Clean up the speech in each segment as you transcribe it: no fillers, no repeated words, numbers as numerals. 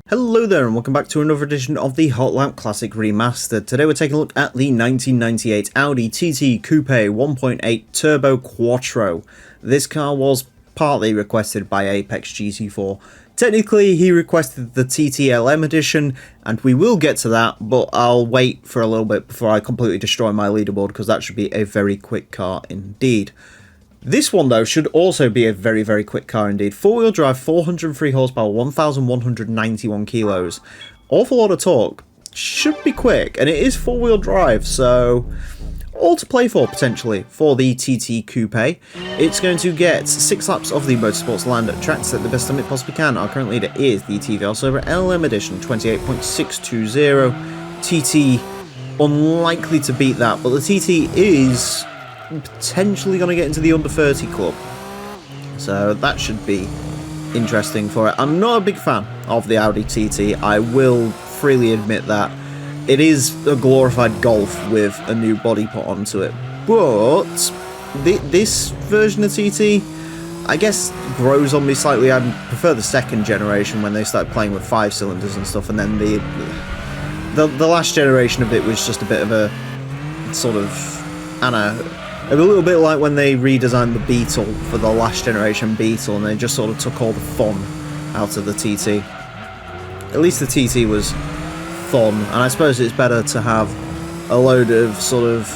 Hello there and welcome back to another edition of the Hot Lap Classic Remastered. Today we're taking a look at the 1998 Audi TT Coupe 1.8 Turbo Quattro. This car was partly requested by Apex GT4. Technically he requested the TTLM edition, and we will get to that, but I'll wait for a little bit before I completely destroy my leaderboard because that should be a very quick car indeed. This one, though, should also be a very, very quick car indeed. Four-wheel drive, 403 horsepower, 1,191 kilos. Awful lot of torque. Should be quick, and it is four-wheel drive, so all to play for, potentially, for the TT Coupe. It's going to get 6 laps of the Motorsports Land tracks at the best time it possibly can. Our current leader is the TVL Silver LM Edition, 28.620. TT, unlikely to beat that, but the TT is potentially going to get into the under 30 club, so that should be interesting for it. I'm not a big fan of the Audi TT, I will freely admit that. It is a glorified Golf with a new body put onto it, but this version of TT, I guess, grows on me slightly. I prefer the second generation when they started playing with 5 cylinders and stuff, and then the last generation of it was just a bit of a sort of, I don't know, a little bit like when they redesigned the Beetle for the last generation Beetle, and they just sort of took all the fun out of the TT. At least the TT was fun, and I suppose it's better to have a load of sort of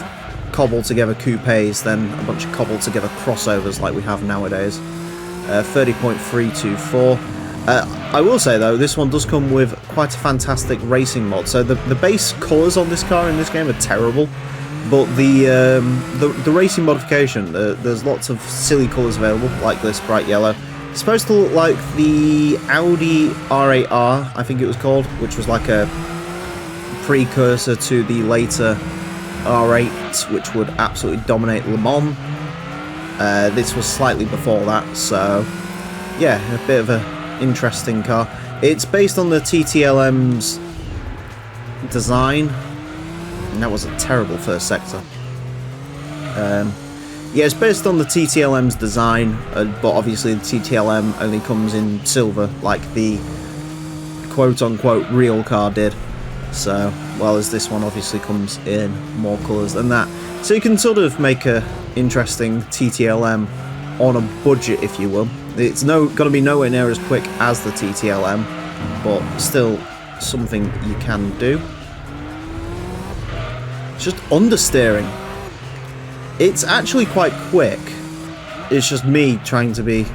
cobbled together coupes than a bunch of cobbled together crossovers like we have nowadays. 30.324. I will say though, this one does come with quite a fantastic racing mod. So the base colours on this car in this game are terrible. But the racing modification, there's lots of silly colours available, like this bright yellow. It's supposed to look like the Audi R8R, I think it was called, which was like a precursor to the later R8, which would absolutely dominate Le Mans. This was slightly before that, so yeah, a bit of an interesting car. It's based on the TTLM's design. And that was a terrible first sector. Yeah, it's based on the TTLM's design, but obviously the TTLM only comes in silver, like the quote-unquote real car did. So, well, as this one obviously comes in more colours than that. So you can sort of make a interesting TTLM on a budget, if you will. It's going to be nowhere near as quick as the TTLM, but still something you can do. Just understeering. It's actually quite quick. It's just me trying to be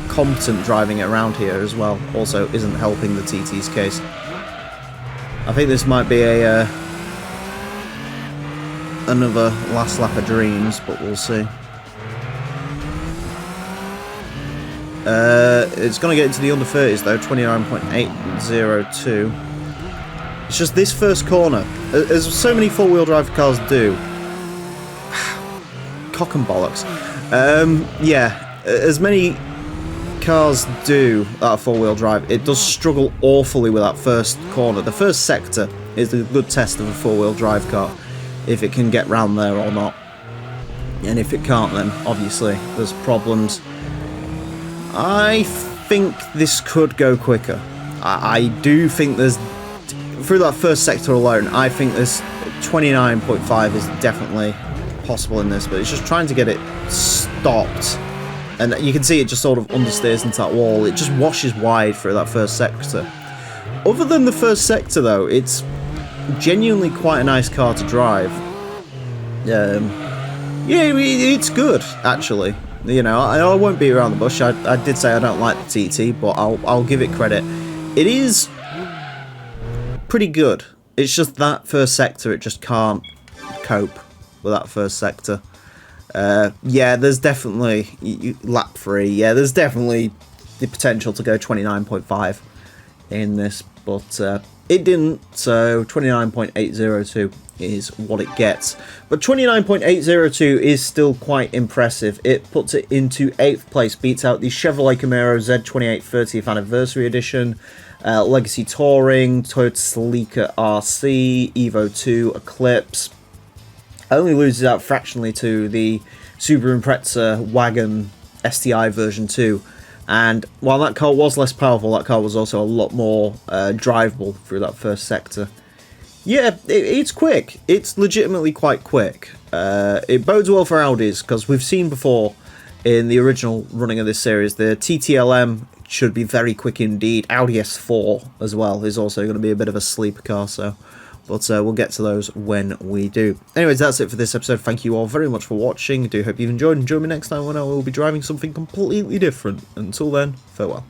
competent driving it around here as well. Also isn't helping the TT's case. I think this might be a another last lap of dreams, but we'll see. It's going to get into the under 30s though, 29.802. It's just this first corner, as so many four-wheel drive cars do. Cock and bollocks. Yeah, as many cars do that are four-wheel drive, it does struggle awfully with that first corner. The first sector is a good test of a four-wheel drive car, if it can get round there or not. And if it can't, then obviously there's problems. I think this could go quicker. I do think there's, through that first sector alone, I think this 29.5 is definitely possible in this, but it's just trying to get it stopped. And you can see it just sort of understeers into that wall. It just washes wide through that first sector. Other than the first sector, though, it's genuinely quite a nice car to drive. Yeah, it's good, actually. You know, I won't beat around the bush. I did say I don't like the TT, but I'll give it credit. It is pretty good. It's just that first sector, it just can't cope with that first sector. Yeah, there's definitely lap 3. Yeah, there's definitely the potential to go 29.5 in this, but it didn't. So 29.802 is what it gets. But 29.802 is still quite impressive. It puts it into 8th place, beats out the Chevrolet Camaro Z28 30th Anniversary Edition, Legacy Touring, Toyota Celica RC, Evo 2, Eclipse. Only loses out fractionally to the Subaru Impreza wagon STI version 2. And while that car was less powerful, that car was also a lot more drivable through that first sector. Yeah, it's quick. It's legitimately quite quick. It bodes well for Audis, because we've seen before in the original running of this series, the TTLM should be very quick indeed. Audi S4 as well is also going to be a bit of a sleeper car, so... But we'll get to those when we do. Anyways, that's it for this episode. Thank you all very much for watching. I do hope you've enjoyed. And join me next time when I will be driving something completely different. Until then, farewell.